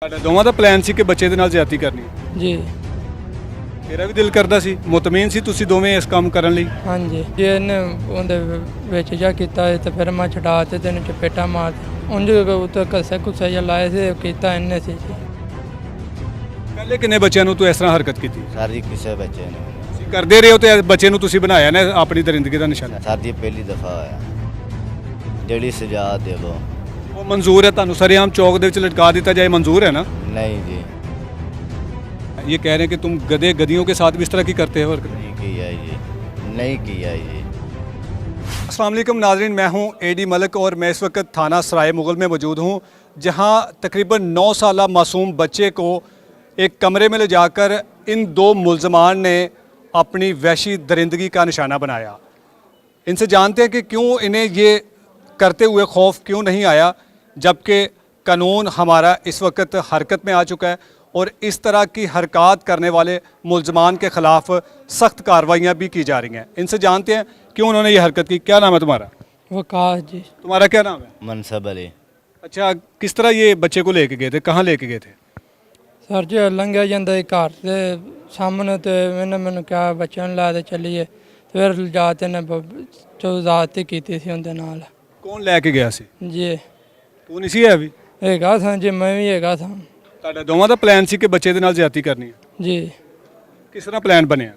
ਤੁਹਾਡਾ ਦੋਵਾਂ ਦਾ ਪਲਾਨ ਸੀ ਕਿ ਬੱਚੇ ਦੇ ਨਾਲ ਜ਼ਿਆਦਤੀ ਕਰਨੀ ਹੈ। ਜੀ ਮੇਰਾ ਵੀ ਦਿਲ ਕਰਦਾ ਸੀ, ਮੁਤਮੀਨ ਸੀ ਤੁਸੀਂ ਦੋਵੇਂ ਇਸ ਕੰਮ ਕਰਨ ਲਈ। ਹਾਂਜੀ ਜੇ ਇਹਨੇ ਉਹਦੇ ਵਿੱਚ ਜਾ ਕੀਤਾ ਤੇ ਫਿਰ ਮੈਂ ਛਡਾ ਤੇ ਤੈਨੂੰ ਚਪੇਟਾ ਮਾਰ ਉਂਝ ਉੱਤੇ ਕਸੇ ਕੁਸੇ ਜਿਹਾ ਲਾਏ ਸੀ ਕੀਤਾ ਇਹਨੇ ਸੀ ਜੀ। ਪਹਿਲੇ ਕਿੰਨੇ ਬੱਚਿਆਂ ਨੂੰ ਤੂੰ ਇਸ ਤਰ੍ਹਾਂ ਹਰਕਤ ਕੀਤੀ? सर जी किसी बच्चे ने ਤੁਸੀਂ ਕਰਦੇ ਰਹੇ ਹੋ ਤੇ ਬੱਚੇ ਨੂੰ ਤੁਸੀਂ ਬਣਾਇਆ ਨਾ ਆਪਣੀ ਦਰਿੰਦਗੀ ਦਾ ਨਿਸ਼ਾਨਾ। सर जी पहली दफ़ा होया जड़ी सजा दे दो। ਉਹ ਮਨਜ਼ੂਰ ਹੈ ਤੁਹਾਨੂੰ ਸਰੇਆਮ ਚੌਕ ਦੇ ਵਿੱਚ ਲਟਕਾ ਦਿੱਤਾ ਜਾਏ, ਮਨਜ਼ੂਰ है ना? नहीं जी ये कह रहे हैं कि तुम गधे गधियों के साथ भी इस तरह की करते हो हरकत। नहीं किया जी, नहीं किया जी। अस्सलाम वालेकुम नाज़रीन, मैं हूं एडी मलिक और मैं इस वक्त थाना सराय मुगल में मौजूद हूं, जहां तकरीबन 9 साला मासूम बच्चे को एक कमरे में ले जाकर इन दो मुलजमान ने अपनी वहशी दरिंदगी का निशाना बनाया। इनसे जानते हैं कि क्यों इन्हें ये करते हुए खौफ क्यों नहीं आया, जबकि कानून हमारा इस वक्त हरकत में आ चुका है और इस तरह की हरकत करने वाले मुलजमान के ख़िलाफ़ सख्त कार्रवाइयाँ भी की जा रही हैं। इनसे जानते हैं क्यों उन्होंने ये हरकत की। क्या नाम है तुम्हारा? वकास जी। तुम्हारा क्या नाम है? मनसब अली। अच्छा, किस तरह ये बच्चे को लेके गए थे, कहाँ लेके गए थे? ਸਰ ਜੀ ਲੰਘਿਆ ਜਾਂਦਾ ਸੀ ਘਰ ਦੇ ਸਾਹਮਣੇ ਤੇ ਇਹਨੇ ਮੈਨੂੰ ਕਿਹਾ ਬੱਚਿਆਂ ਨੂੰ ਲੈ ਕੇ ਚੱਲੀਏ ਤੇ ਫਿਰ ਲਿਜਾ ਤੇ ਨੇ ਚੌਜ਼ਾਤੀ ਕੀਤੀ ਸੀ ਉਹਦੇ ਨਾਲ। कौन लेके गया सी? ਜੀ तू नहीं सी है अभी? ਹੈਗਾ ਸਾਂ ਜੀ, ਮੈਂ ਵੀ ਹੈਗਾ ਸਾਂ ਤੁਹਾਡਾ ਦੋਵਾਂ ਦਾ ਪਲਾਨ ਸੀ ਕਿ ਬੱਚੇ ਦੇ ਨਾਲ ਜ਼ਿਆਦਤੀ ਕਰਨੀ ਹੈ। ਜੀ। ਕਿਸ ਤਰ੍ਹਾਂ ਪਲਾਨ ਬਣਿਆ?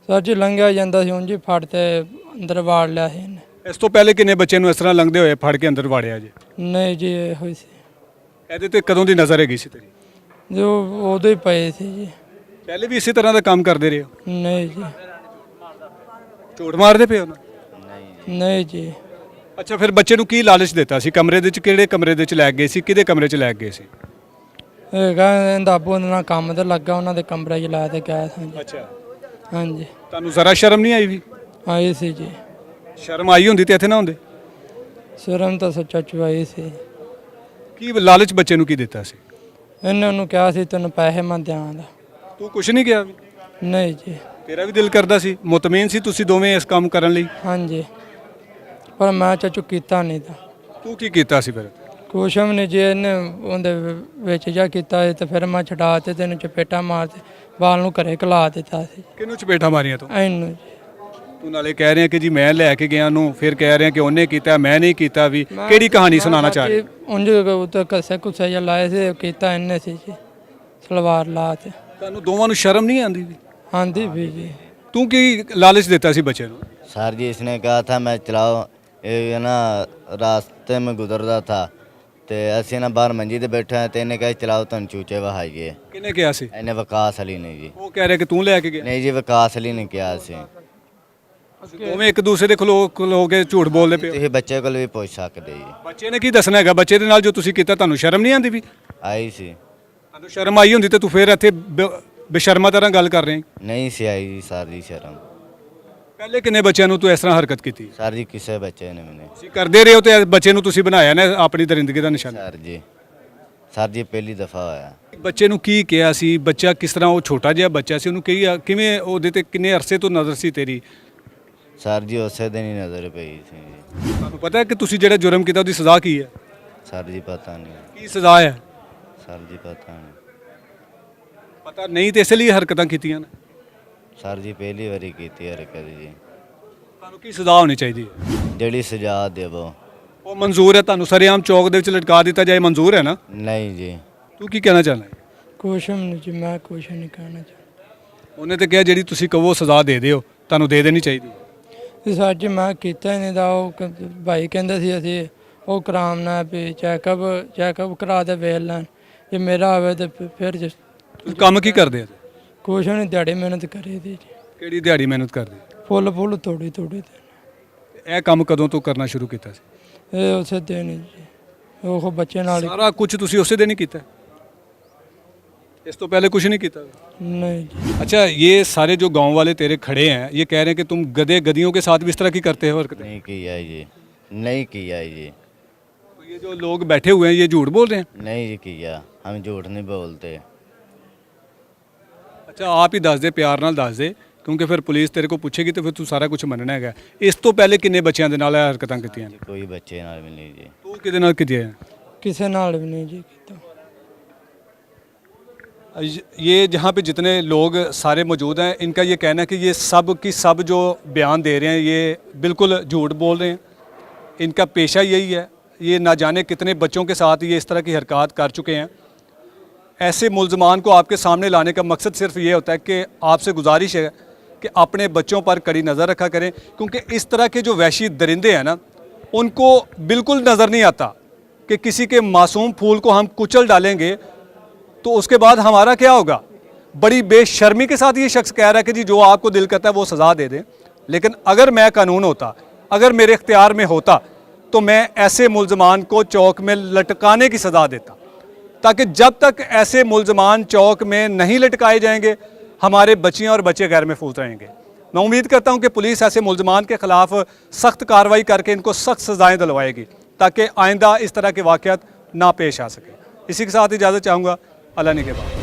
ਸਰ ਜੀ ਲੰਘਿਆ ਜਾਂਦਾ ਸੀ ਉਂਝ ਹੀ ਫੜ ਤੇ ਅੰਦਰ ਵਾੜ ਲਿਆ ਸੀ ਇਹਨੇ। ਇਸ ਤੋਂ ਪਹਿਲੇ ਕਿੰਨੇ ਬੱਚੇ ਨੂੰ ਇਸ ਤਰ੍ਹਾਂ ਲੰਘਦੇ ਹੋਏ ਫੜ ਕੇ ਅੰਦਰ ਵਾੜਿਆ ਜੀ? ਨਹੀਂ ਜੀ ਇਹ ਹੋਈ ਸੀ ਇਹਦੇ ਤੇ ਕਦੋਂ ਦੀ ਨਜ਼ਰ ਹੈਗੀ ਸੀ ਤੇਰੀ? ਜੋ ਉਦੋਂ ਹੀ ਪਏ ਸੀ ਜੀ। ਪਹਿਲੇ ਵੀ ਇਸੇ ਤਰ੍ਹਾਂ ਦਾ ਕੰਮ ਕਰਦੇ ਰਹੇ ਹੋ? ਨਹੀਂ ਜੀ, ਝੂਠ ਮਾਰਦੇ ਪਏ ਹੋ ਨਾ? ਨਹੀਂ ਜੀ। ਅੱਛਾ, ਫਿਰ ਬੱਚੇ ਨੂੰ ਕੀ ਲਾਲਚ ਦਿੱਤਾ ਸੀ? ਕਮਰੇ ਦੇ ਵਿੱਚ ਕਿਹੜੇ ਕਮਰੇ ਦੇ ਵਿੱਚ ਲੈ ਕੇ ਗਏ ਸੀ, ਕਿਹਦੇ ਕਮਰੇ 'ਚ ਲੈ ਕੇ ਗਏ ਸੀ? ਹੈਗਾ ਇਹਦਾ ਆਪੋ ਨਾਲ ਕੰਮ ਤੇ ਲੱਗਾ ਉਹਨਾਂ ਦੇ ਕਮਰੇ 'ਚ ਲਾ ਤੇ ਗਿਆ ਸਾਂ ਜੀ। ਅੱਛਾ, ਹਾਂਜੀ ਤੁਹਾਨੂੰ ਜ਼ਰਾ ਸ਼ਰਮ ਨਹੀਂ ਆਈ ਵੀ? ਆਈ ਸੀ ਜੀ। ਸ਼ਰਮ ਆਈ ਹੁੰਦੀ ਤੇ ਇੱਥੇ ਨਾ ਹੁੰਦੇ। ਸ਼ਰਮ ਤਾਂ ਸੱਚਾ ਚੁਆਈ ਸੀ। ਕੀ ਲਾਲਚ ਬੱਚੇ ਨੂੰ ਕੀ ਦਿੱਤਾ ਸੀ? ਇਹਨੇ ਉਹਨੂੰ ਕਿਹਾ ਸੀ ਤੈਨੂੰ ਪੈਸੇ ਮੈਂ ਦਿਆਂਗਾ। ਤੂੰ ਕੁਛ ਨਹੀਂ ਕਿਹਾ ਵੀ? ਨਹੀਂ ਜੀ। ਤੇਰਾ ਵੀ ਦਿਲ ਕਰਦਾ ਸੀ, ਮੁਤਮੀਨ ਸੀ ਤੁਸੀਂ ਦੋਵੇਂ ਇਸ ਕੰਮ ਕਰਨ ਲਈ? ਹਾਂਜੀ ਪਰ ਮੈਂ ਚਾਚੂ ਕੀਤਾ ਨਹੀਂ ਤਾਂ। ਤੂੰ ਕੀ ਕੀਤਾ ਸੀ ਫਿਰ? ਕੁਛ ਵੀ ਨਹੀਂ ਜੀ, ਇਹਨੇ ਉਹਦੇ ਵਿੱਚ ਜਾ ਕੀਤਾ ਤੇ ਫਿਰ ਮੈਂ ਛਡਾ ਤੇ ਤੈਨੂੰ ਚਪੇਟਾ ਮਾਰ ਤੇ ਬਾਲ ਨੂੰ ਘਰੇ ਘਲਾ ਦਿੱਤਾ ਸੀ ਕਿਹਨੂੰ ਚਪੇਟਾ ਮਾਰੀਆਂ ਤੂੰ? ਇਹਨੂੰ ਜੀ। ਤੂੰ ਨਾਲੇ ਕਹਿ ਰਿਹਾ ਕਿ ਜੀ ਮੈਂ ਲੈ ਕੇ ਗਿਆ ਉਹਨੂੰ, ਫਿਰ ਕਹਿ ਰਿਹਾ ਕਿ ਉਹਨੇ ਕੀਤਾ ਮੈਂ ਨਹੀਂ ਕੀਤਾ ਵੀ। ਕਿਹੜੀ ਕਹਾਣੀ ਸੁਣਾਉਣਾ ਚਾਹ ਰਿਹਾ? ਉਂਝ ਉੱਤੇ ਕਸੇ ਕੁਸੇ ਜਿਹਾ ਲਾਏ ਸੀ ਕੀਤਾ ਇਹਨੇ ਸੀ ਜੀ, ਸਲਵਾਰ ਲਾ ਤੇ। ਤੁਹਾਨੂੰ ਦੋਵਾਂ ਨੂੰ ਸ਼ਰਮ ਨਹੀਂ ਆਉਂਦੀ ਵੀ? ਆਂਦੀ ਵੀ ਜੀ। ਤੂੰ ਕੀ ਲਾਲਚ ਦਿੱਤਾ ਸੀ ਬੱਚੇ ਨੂੰ? सर जी इसने कहा था मैं चलाओ, ये ना रास्ते में गुजरता था तो असी ना बाहर मंजी ਤੇ बैठे हैं तो इन्हें कहा चलाओ तुम चूचे वहाइए। ਕਿਹਨੇ ਕਿਹਾ ਸੀ? इन्हें वकास अली ने जी। ਉਹ ਕਹਿ ਰਿਹਾ ਕਿ ਤੂੰ ਲੈ ਕੇ ਗਿਆ। नहीं जी वकास अली ने किया सी। ਦੋਵੇਂ ਇੱਕ ਦੂਸਰੇ ਦੇ ਖਲੋ ਕੇ ਝੂਠ ਬੋਲਦੇ ਪਏ ਹੋ। ਤੁਸੀਂ ਬੱਚੇ ਕੋਲ ਵੀ ਪੁੱਛ ਸਕਦੇ ਜੀ। ਬੱਚੇ ਨੇ ਕੀ ਦੱਸਣਾ ਹੈਗਾ? ਬੱਚੇ ਦੇ ਨਾਲ ਜੋ ਤੁਸੀਂ ਕੀਤਾ ਤੁਹਾਨੂੰ ਸ਼ਰਮ ਨਹੀਂ ਆਉਂਦੀ ਵੀ? ਆਈ ਸੀ। ਤੁਹਾਨੂੰ ਸ਼ਰਮ ਆਈ ਹੁੰਦੀ ਤੇ ਤੂੰ ਫਿਰ ਇੱਥੇ ਬੇਸ਼ਰਮਾ ਤਰ੍ਹਾਂ ਗੱਲ ਕਰ ਰਿਹਾ। ਨਹੀਂ ਸੀ ਆਈ ਜੀ ਸਰ ਜੀ ਸ਼ਰਮ। ਪਹਿਲੇ ਕਿੰਨੇ ਬੱਚਿਆਂ ਨੂੰ ਤੂੰ ਇਸ ਤਰ੍ਹਾਂ ਹਰਕਤ ਕੀਤੀ? ਸਰ ਜੀ ਕਿਸੇ ਬੱਚੇ ਨੇ ਮੈਨੇ। ਤੁਸੀਂ ਕਰਦੇ ਰਹੇ ਹੋ ਤੇ ਬੱਚੇ ਨੂੰ ਤੁਸੀਂ ਬਣਾਇਆ ਨਾ ਆਪਣੀ ਦਰਿੰਦਗੀ ਦਾ ਨਿਸ਼ਾਨਾ। ਸਰ ਜੀ ਪਹਿਲੀ ਦਫਾ ਹੋਇਆ। ਬੱਚੇ ਨੂੰ ਕੀ ਕਿਹਾ ਸੀ? ਬੱਚਾ ਕਿਸ ਤਰ੍ਹਾਂ, ਉਹ ਛੋਟਾ ਜਿਹਾ ਬੱਚਾ ਸੀ, ਉਹਨੂੰ ਕਿਵੇਂ ਉਹਦੇ ਤੇ ਕਿੰਨੇ ਅਰਸੇ ਤੋਂ ਨਜ਼ਰ ਸੀ ਤੇਰੀ? ਸਰ ਜੀ ਉਸੇ ਦਿਨ ਹੀ ਨਜ਼ਰ ਪਈ ਸੀ ਜੀ। ਤੁਹਾਨੂੰ ਪਤਾ ਹੈ ਕਿ ਤੁਸੀਂ ਜਿਹੜਾ ਜੁਰਮ ਕੀਤਾ ਉਹਦੀ ਸਜ਼ਾ ਕੀ ਹੈ? ਸਰ ਜੀ ਪਤਾ ਨਹੀਂ। ਕੀ ਸਜ਼ਾ ਹੈ? ਸਰ ਜੀ ਪਤਾ ਨਹੀਂ। ਪਤਾ ਨਹੀਂ ਤੇ ਇਸ ਲਈ ਹਰਕਤਾਂ ਕੀਤੀਆਂ ਨੇ? ਸਰ ਜੀ ਪਹਿਲੀ ਵਾਰੀ ਕੀਤੀ ਹਰਕਤ ਜੀ। ਤੁਹਾਨੂੰ ਕੀ ਸਜ਼ਾ ਹੋਣੀ ਚਾਹੀਦੀ ਹੈ? ਜਿਹੜੀ ਸਜ਼ਾ ਦੇਵੋ। ਉਹ ਮਨਜ਼ੂਰ ਹੈ ਤੁਹਾਨੂੰ ਸਰੇਆਮ ਚੌਕ ਦੇ ਵਿੱਚ ਲਟਕਾ ਦਿੱਤਾ ਜਾਏ, ਮਨਜ਼ੂਰ ਹੈ ਨਾ? ਨਹੀਂ ਜੀ। ਤੂੰ ਕੀ ਕਹਿਣਾ ਚਾਹੁੰਦਾ ਹੈ? ਕੁਛ ਵੀ ਨਹੀਂ ਜੀ, ਮੈਂ ਕੁਛ ਨਹੀਂ ਕਹਿਣਾ ਚਾਹੁੰਦਾ। ਉਹਨੇ ਤਾਂ ਕਿਹਾ ਜਿਹੜੀ ਤੁਸੀਂ ਕਹੋ ਸਜ਼ਾ ਦੇ ਦਿਓ, ਤੁਹਾਨੂੰ ਦੇ ਦੇਣੀ ਚਾਹੀਦੀ। ਤੇ ਸਰ ਜੀ ਮੈਂ ਕੀਤਾ ਹੀ ਨਹੀਂ ਦਾ। ਉਹ ਭਾਈ ਕਹਿੰਦੇ ਸੀ ਅਸੀਂ ਉਹ ਕਰਾਉਣਾ ਵੀ ਚੈੱਕਅਪ ਕਰਾ ਦੇ ਵੇਖ ਲੈਣ, ਜੇ ਮੇਰਾ ਆਵੇ ਤੇ ਫਿਰ ਤੁਸੀਂ ਕੰਮ ਕੀ ਕਰਦੇ ਆ? ਕੁਛ ਨਹੀਂ, ਦਿਹਾੜੀ ਮਿਹਨਤ ਕਰੀ ਦੀ ਜੀ। ਕਿਹੜੀ ਦਿਹਾੜੀ ਮਿਹਨਤ ਕਰਦੇ? ਫੁੱਲ ਥੋੜੀ ਦਿਨ। ਇਹ ਕੰਮ ਕਦੋਂ ਤੋਂ ਕਰਨਾ ਸ਼ੁਰੂ ਕੀਤਾ ਸੀ? ਇਹ ਉਸੇ ਦਿਨ ਹੀ ਜੀ, ਉਹ ਬੱਚੇ ਨਾਲ ਹੀ। ਸਾਰਾ ਕੁਝ ਤੁਸੀਂ ਉਸੇ ਦਿਨ ਹੀ ਕੀਤਾ? इस तो पहले कुछ नहीं किया? नहीं जी। अच्छा, ये सारे जो गांव वाले तेरे खड़े हैं ये कह रहे हैं कि तुम गधे गधियों के साथ भी इस तरह की करते हो हरकतें? नहीं किया जी, नहीं किया जी। तो ये जो लोग बैठे हुए हैं ये झूठ बोल रहे हैं? नहीं जी किया, हम झूठ नहीं बोलते। अच्छा, आप ही दस दे, प्यार नाल दस दे, क्योंकि फिर पुलिस तेरे को पूछेगी तो फिर तू सारा कुछ मनना है। इस तो पहले किन्ने बच्चों के नाल हरकतां कीतियां? कोई बच्चे नाल भी नहीं जी। तू किहदे नाल कीतियां? किसी नाल भी नहीं जी ਕੀਤਾ। ये जहाँ पे जितने लोग सारे मौजूद हैं, इनका ये कहना है कि ये सब की सब जो बयान दे रहे हैं ये बिल्कुल झूठ बोल रहे हैं। इनका पेशा यही है, ये ना जाने कितने बच्चों के साथ ये इस तरह की हरकत कर चुके हैं। ऐसे मुल्ज़मान को आपके सामने लाने का मकसद सिर्फ ये होता है कि आपसे गुजारिश है कि अपने बच्चों पर कड़ी नज़र रखा करें, क्योंकि इस तरह के जो वहशी दरिंदे हैं ना, उनको बिल्कुल नज़र नहीं आता कि किसी के मासूम फूल को हम कुचल डालेंगे तो उसके बाद हमारा क्या होगा। बड़ी बेशर्मी के साथ ये शख्स कह रहा है कि जी जो आपको दिल करता है वो सज़ा दे दें। लेकिन अगर मैं कानून होता, अगर मेरे इख्तियार में होता, तो मैं ऐसे मुल्ज़मान को चौक में लटकाने की सज़ा देता, ताकि जब तक ऐसे मुल्ज़मान चौक में नहीं लटकाए जाएंगे हमारे बच्चियाँ और बच्चे घर महफूज रहेंगे। मैं उम्मीद करता हूँ कि पुलिस ऐसे मुल्ज़मान के ख़िलाफ़ सख्त कार्रवाई करके इनको सख्त सज़ाएँ दिलवाएगी, ताकि आइंदा इस तरह के वाक़यात ना पेश आ सके। इसी के साथ इजाज़त चाहूँगा। अल्लाह ने के बाद।